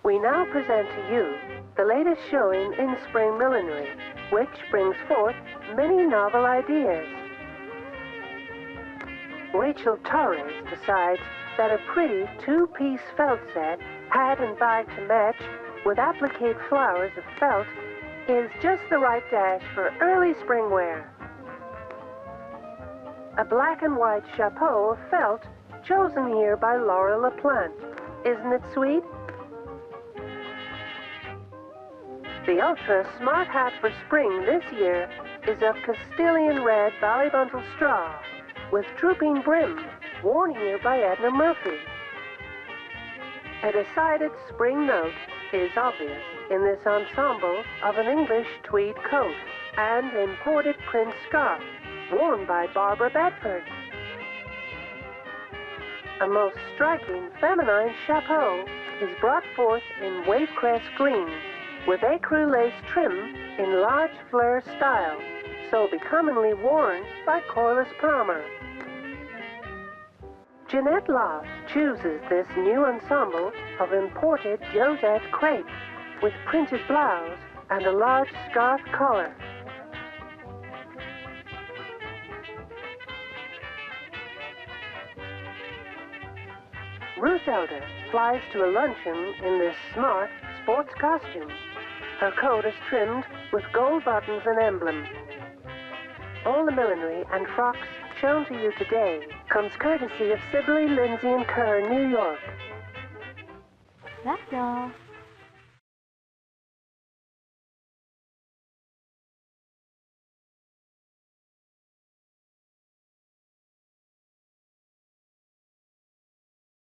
We now present to you the latest showing in spring millinery, which brings forth many novel ideas. Rachel Torres decides that a pretty two-piece felt set, hat and bag to match, with applique flowers of felt, is just the right dash for early spring wear. A black and white chapeau of felt, chosen here by Laura Plante. Isn't it sweet? The ultra smart hat for spring this year is of Castilian red Valley Bundle straw with drooping brim, worn here by Edna Murphy. A decided spring note is obvious in this ensemble of an English tweed coat and imported print scarf worn by Barbara Bedford. A most striking feminine chapeau is brought forth in wavecrest green with ecru lace trim in large flare style, so becomingly worn by Corliss Palmer. Jeanette Loft chooses this new ensemble of imported Josette crepe with printed blouse and a large scarf collar. Ruth Elder flies to a luncheon in this smart sports costume. Her coat is trimmed with gold buttons and emblems. All the millinery and frocks shown to you today comes courtesy of Sibley, Lindsay & Kerr, New York. That's all.